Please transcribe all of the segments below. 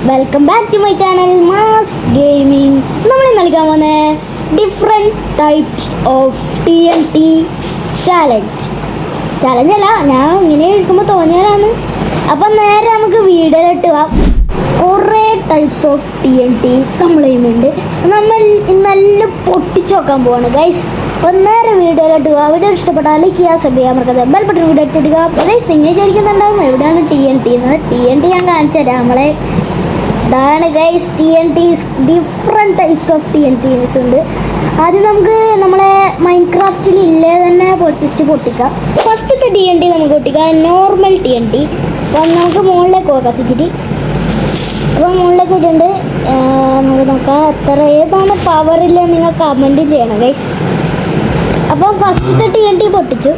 Welcome back to my channel mass gaming. നമ്മൾ നൽകാൻ പോകുന്ന different types of TNT challenge അല്ല, ഞാൻ ഇങ്ങനെ ഇരിക്കുമ്പോൾ തോന്നിയാലാണ്. അപ്പം നേരെ നമുക്ക് വീഡിയോയിലിട്ട് പോവാം. കുറേ ടൈപ്സ് ഓഫ് TNT നമ്മൾ ചെയ്യുന്നുണ്ട്. നമ്മൾ നല്ല പൊട്ടിച്ച് നോക്കാൻ പോവാണ് ഗൈസ്. അപ്പം നേരെ വീഡിയോയിലോട്ട് പോവുക. വീഡിയോ ഇഷ്ടപ്പെട്ടാൽ ലൈക്ക് ചെയ്യുക, സബ് ചെയ്യാൻ മറക്കാതെ ബെൽ ബട്ടൺ കൂടി അടിച്ചിടുക. ഗൈസ് നിങ്ങൾ വിചാരിക്കുന്നുണ്ടാവും എവിടെയാണ് TNT എന്ന്. TNT ഞാൻ കാണിച്ചു തരാം. നമ്മളെ ഇതാണ് guys TNTs. Different types of TNTs ഉണ്ട്. ആദ്യം നമുക്ക് നമ്മളെ മൈൻക്രാഫ്റ്റിൽ ഇല്ലേ തന്നെ പൊട്ടിക്കാം. ഫസ്റ്റത്തെ TNT നമുക്ക് പൊട്ടിക്കാം, നോർമൽ TNT. അപ്പം നമുക്ക് മുകളിലേക്ക് പോകാം കത്തിച്ചിട്ട്. അപ്പോൾ മുകളിലേക്ക് ഇട്ടുണ്ട്. നമുക്ക് നോക്കാം എത്ര ഏതാണ് പവറില്ല, നിങ്ങൾ കമൻറ്റ് ചെയ്യണം ഗൈസ്. അപ്പം ഫസ്റ്റത്തെ TNT പൊട്ടിച്ചു.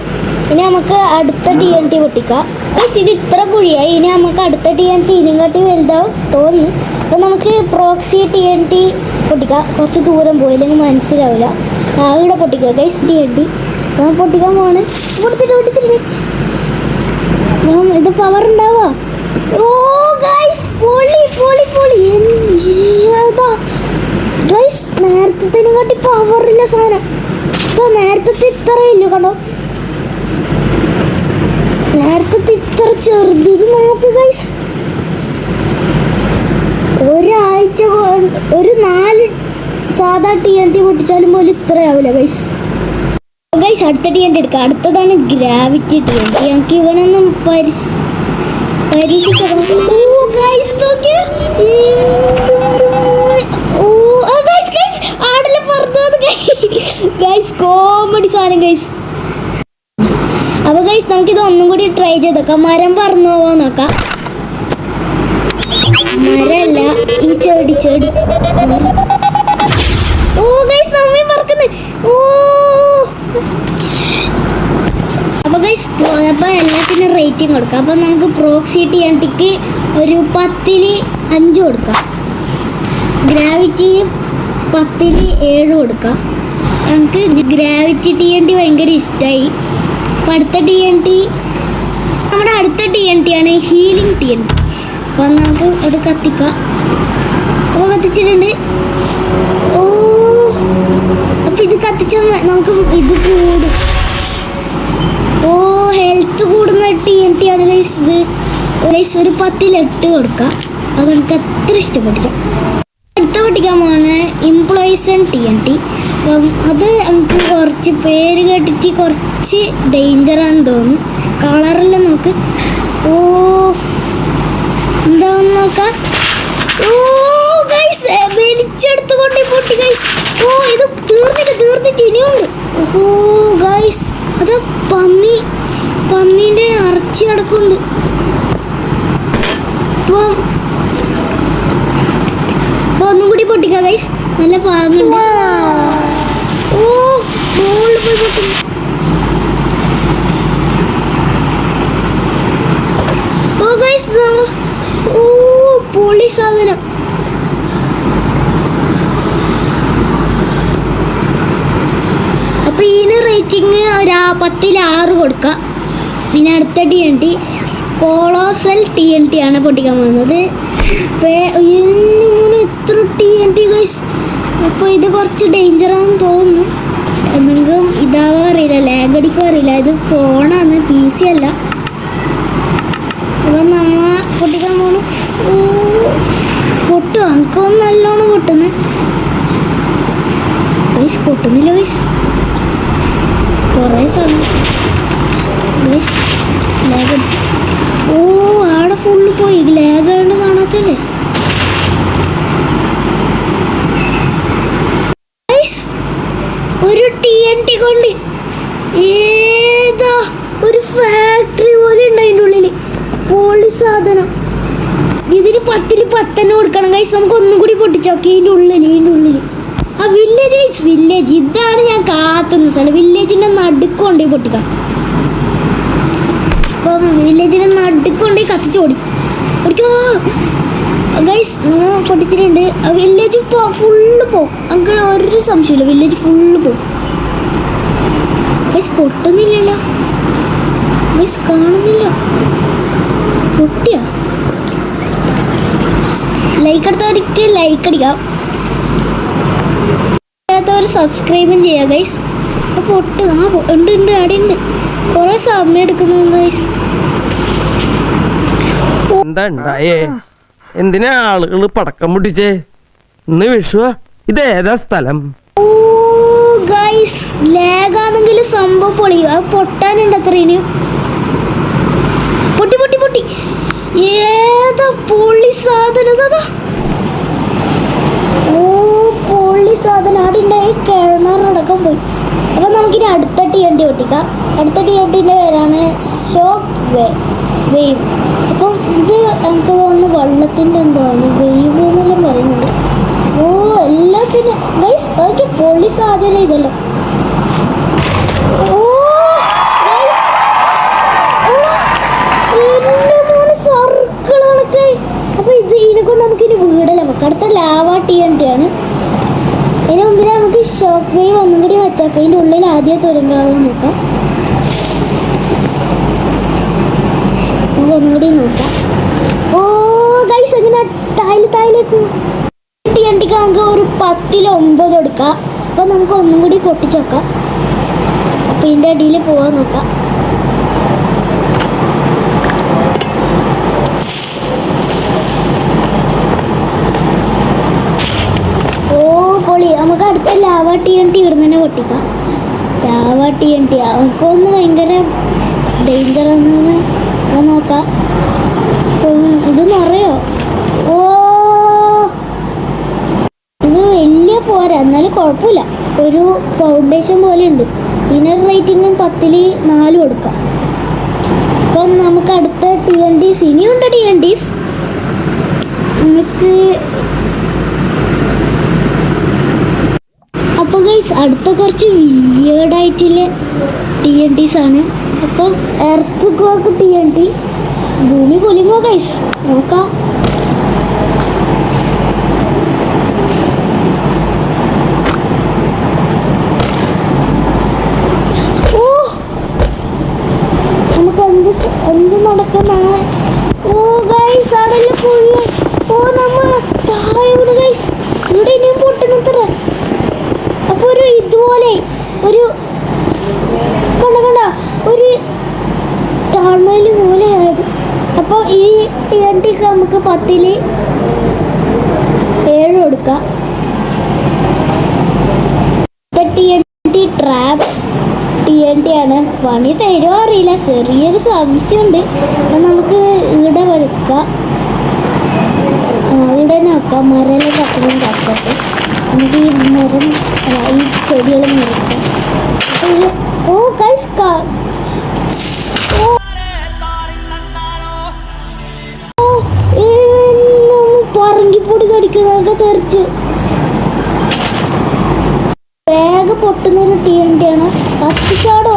ഇനി നമുക്ക് അടുത്ത TNT പൊട്ടിക്കാം ഗൈസ്. ഇത് ഇത്ര കുഴിയായി. ഇനി നമുക്ക് അടുത്ത TNT ഇതിനെക്കാട്ടി വലുതാവും തോന്നുന്നു. അപ്പോൾ നമുക്ക് പ്രോക്സി TNT പൊട്ടിക്കാം. കുറച്ച് ദൂരം പോയില്ലെങ്കിൽ മനസ്സിലാവില്ല. ഇവിടെ പൊട്ടിക്കുക ഗൈസ് TNT. ഞാൻ പൊട്ടിക്കാൻ പോവാണ്. പൊട്ടിച്ചിട്ട് ഇത് പവർ ഉണ്ടാവുക. ഓ ഗൈസ് പൊളി എന്താ ഗൈസ്, നേരത്തേക്കാട്ടി പവറില്ല സാധനം. നേരത്തെ ഇത്രയില്ല കണ്ടോ, നേരത്തെ ഇത്ര ചെറുത് നോക്ക് ഗൈസ്. ഒരാഴ്ച ഒരു 4 സാധാ TNT പൊട്ടിച്ചാലും പോലും ഇത്രയാവില്ല ഗൈസ്. ഗൈസ് അടുത്ത TNT എടുക്കാം. അടുത്തതാണ് ഗ്രാവിറ്റി TNT. ഞങ്ങൾക്ക് ഇവനൊന്നും കോമഡി സാധനം ഗൈസ്. അപ്പൊ ഗൈസ് നമുക്കിത് ഒന്നും കൂടി ട്രൈ ചെയ്തേക്കാം. മരം പറന്നു പോവാൻ നോക്കാം. മരല്ല, ഈ ചെടി. ഓ ഗൈസ് സമയം പറക്കുന്നു. ഓ അപ്പോൾ ഗൈസ് അപ്പോൾ എല്ലാത്തിനും റേറ്റിംഗ് കൊടുക്കാം. അപ്പോൾ നമുക്ക് പ്രോക്സി TNTക്ക് ഒരു 10ൽ 5 കൊടുക്കാം. ഗ്രാവിറ്റി 10ൽ 7 കൊടുക്കാം. നമുക്ക് ഗ്രാവിറ്റി TNT ഭയങ്കര ഇഷ്ടമായി. അപ്പോൾ നമ്മുടെ അടുത്ത TNT ആണ് ഹീലിംഗ് TNT. അപ്പോൾ നമുക്ക് അത് കത്തിക്കാം. അപ്പോൾ കത്തിച്ചിട്ടുണ്ട്. ഓ അപ്പോൾ ഇത് കത്തിച്ചാൽ നമുക്ക് ഇത് കൂടും. ഓ ഹെൽത്ത് കൂടുന്ന TNT ആണ് ഗൈസ് ഇത്. ഗൈസ് ഒരു 10ൽ 8 കൊടുക്കാം. അത് നമുക്ക് അത്ര ഇഷ്ടപ്പെട്ടില്ല. അടുത്ത പൊട്ടിക്കാൻ പോകുന്ന ഇംപ്ലോയിസൺ TNT. അപ്പം അത് നമുക്ക് കുറച്ച് പേര് കേട്ടിട്ട് കുറച്ച് ഡേഞ്ചറാണെന്ന് തോന്നുന്നു. കളറെല്ലാം നോക്ക്. ഓ എന്താണെന്ന് നോക്കാം. ഓ ഗൈസ് വലിച്ചെടുത്തുകൊണ്ട് പൊട്ടി ഗൈസ്. ഓ ഇത് തീർന്നിട്ട് ഇനിയുണ്ട്. ഓ ഗൈസ് അത് പന്നീൻ്റെ ഇറച്ചി കിടക്കുന്നുണ്ട്. അപ്പം ഒന്നും കൂടി പൊട്ടിക്കാം ഗൈസ്. നല്ല പാങ്ങുണ്ട്. ഓ മുകളിൽ പോയി പൊട്ടുന്നു. ഓ ഗൈസ് ഓ പൊളി സാധനം. അപ്പോൾ ഇതിന് റേറ്റിംഗ് ഒരു 10ൽ 6 കൊടുക്കാം. പിന്നെ അടുത്ത TNT കോളോസൽ TNT ആണ് പൊട്ടിക്കാൻ പോകുന്നത്. എത്ര TNT ഗൈസ്. അപ്പോൾ ഇത് കുറച്ച് ഡേഞ്ചറാണെന്ന് തോന്നുന്നു. എന്തെങ്കിലും ഇതാവാൻ അറിയില്ല, ലാഗ് അടിക്കാൻ അറിയില്ല. ഇത് ഫോണാണ്, PC അല്ല. അപ്പം നമ്മൾ പൊട്ടിക്കാൻ പോകണം. പൊട്ടുക നമുക്കൊന്ന് നല്ലോണം പൊട്ടുന്നു ഗൈസ്. പൊട്ടുന്നില്ല ഗൈസ്, കുറേ സമയം ഗൈസ് ലാഗ് അടിച്ചു. ഓ ആടെ ഫുള്ള് പോയി. ലാഗ് ആയതുകൊണ്ട് കാണാത്തല്ലേ. ഒരു TNT കൊണ്ട് ഏതാ ഒരു ഫാക്ടറി പോലെ ഉണ്ട് അതിൻ്റെ ഉള്ളിൽ. പൊളി സാധനം. ഇതിന് 10ൽ 10 കൊടുക്കണം ഗൈസ്. നമുക്ക് ഒന്നും കൂടി പൊട്ടിച്ചോക്കെ. ഇതിൻ്റെ ഉള്ളിൽ ആ വില്ലേജ് ഇതാണ് ഞാൻ കാത്തുന്ന സ്ഥലം. വില്ലേജിൻ്റെ നടുക്കൊണ്ടേ പൊട്ടിക്കാം. അപ്പം വില്ലേജിൻ്റെ നടുക്കൊണ്ടേ കത്തിച്ചോടി ഓടിക്കോ ഗൈസ്. പൊട്ടിച്ചിട്ടുണ്ട്. വില്ലേജ് ഫുള്ള് പോകും. നമുക്ക് ഒരു സംശയമില്ല, വില്ലേജ് ഫുള്ള് പോകും ഗൈസ്. പൊട്ടുന്നില്ലല്ലോ ഗൈസ്, കാണുന്നില്ല. പൊട്ടിയ ലൈക്ക് എടുത്തവർക്ക് ലൈക്ക് അടിക്കാം, ചെയ്യാത്തവർ സബ്സ്ക്രൈബും ചെയ്യാം ഗൈസ്. അപ്പോൾ പൊട്ട് ഉണ്ട് അവിടെ ഉണ്ട്, കുറേ സമയം എടുക്കുന്നു ഗൈസ്. എന്താ ഉണ്ടായേ? എന്തിനാ ആളുകൾ പടക്കം പൊട്ടിച്ചേ? ഇന്ന് വിഷുവാ. ഇത് ഏതാ സ്ഥലം? ഓ ഗൈസ്, ലാഗാണെങ്കിൽ സംഭവം പൊളിയും. അത് പൊട്ടാനുണ്ട് അത്രേന്. പൊട്ടി പൊട്ടി പൊട്ടി. ഏതാ പൊളി സാധനം? അതാ ഓ പൊളി സാധനം. അവിടെ ഉണ്ടായി കിഴങ്ങാറടക്കം പോയി. അപ്പം നമുക്കിനി അടുത്ത TNT പൊട്ടിക്കാം. അടുത്ത TNTൻ്റെ പേരാണ് ഷോക്ക് വേവ്. അപ്പം ഇത് എനിക്ക് തോന്നുന്നു വെള്ളത്തിൻ്റെ എന്താണ് വേവ് എന്നെല്ലാം പറയുന്നത്. ഓ എല്ലാത്തിനും ഗൈസ് ഓക്കെ പൊളി സാധനം ഇതല്ലോ. ഓ ഗൈസ് എൻ്റെ മോനെ സർക്കിളാണൊക്കെ. അപ്പോൾ ഇതിനെ കൊണ്ട് നമുക്കിനി വീടല്ല നമുക്ക്. അടുത്ത ലാവ TNT ആണ്. അതിന് മുമ്പിൽ നമുക്ക് ഷോക്ക് വേവ് ഒന്നും കൂടി വെച്ചാക്കാം. അതിൻ്റെ ഉള്ളിൽ ആദ്യം തുരങ്കാവും നോക്കാം. നമുക്ക് ഒന്നും കൂടി നോക്കാം. ഓ ഗൈസ് അങ്ങനെ തായിലേക്ക് TNTക്ക് നമുക്ക് ഒരു 10ൽ 9 എടുക്കാം. അപ്പോൾ നമുക്ക് ഒന്നും കൂടി പൊട്ടിച്ച് വെക്കാം. അപ്പോൾ ഇതിൻ്റെ അടിയിൽ പോകാൻ നോക്കാം. ഓ പൊളി. നമുക്ക് അടുത്ത ലാവ TNT ഇവിടുന്ന് തന്നെ പൊട്ടിക്കാം. ലാവ TNT നമുക്കൊന്ന് ഭയങ്കര ഡേഞ്ചറാണെന്ന് നോക്കാം. ഇത് നിറയോ? ഓ ഇത് വലിയ പോരാ, എന്നാലും കുഴപ്പമില്ല. ഒരു ഫൗണ്ടേഷൻ പോലെ ഉണ്ട്. ഇന്നർ റേറ്റിംഗും 10ൽ 4 കൊടുക്കാം. അപ്പം നമുക്ക് അടുത്ത TNTs ഇനിയുണ്ട്. TNTs നമുക്ക് അപ്പോൾ ഗൈസ് അടുത്ത കുറച്ച് വിയേർഡായിട്ടുള്ള TNTs ആണ്. അപ്പം എർത്ത് ക്വാക്ക് TNT. ഭൂമി കൊല്ലുമോ ഗൈസ്? നോക്കാം. ഓ നമുക്ക് എന്ത് നടക്കുന്നതാണ്? ഓ ഗൈസ് അവിടെല്ലാം പോയി. ഓ നമ്മൾ താഴെ ഗൈസ് ഇവിടെ ഇനിയും പൊട്ടുന്നത്ര. അപ്പോൾ ഒരു ഇതുപോലെ ഒരു കണ്ട ഒരു താഴ്മയിൽ പോലെ ആയത്. അപ്പോൾ ഈ TNTക്ക് നമുക്ക് 10ൽ 7 കൊടുക്കാം. TNT ട്രാപ്പ് TNT ആണ്. പണി തരുമോ അറിയില്ല, ചെറിയൊരു സംശയമുണ്ട്. അപ്പം നമുക്ക് ഇവിടെ വെക്കാം. ഇവിടെ തന്നെ വെക്കാം. മരം കത്തുന്ന കത്തട്ടെ. നമുക്ക് ഈ മരം ഈ ചെടികൾ മുറിക്കാം. ഓ ഗൈസ് പറങ്കിപ്പൊടി കടിക്കുന്നതൊക്കെ തെറിച്ചു. വേഗം പൊട്ടുന്നൊരു TNT ആണ്. കത്തിച്ചാടോ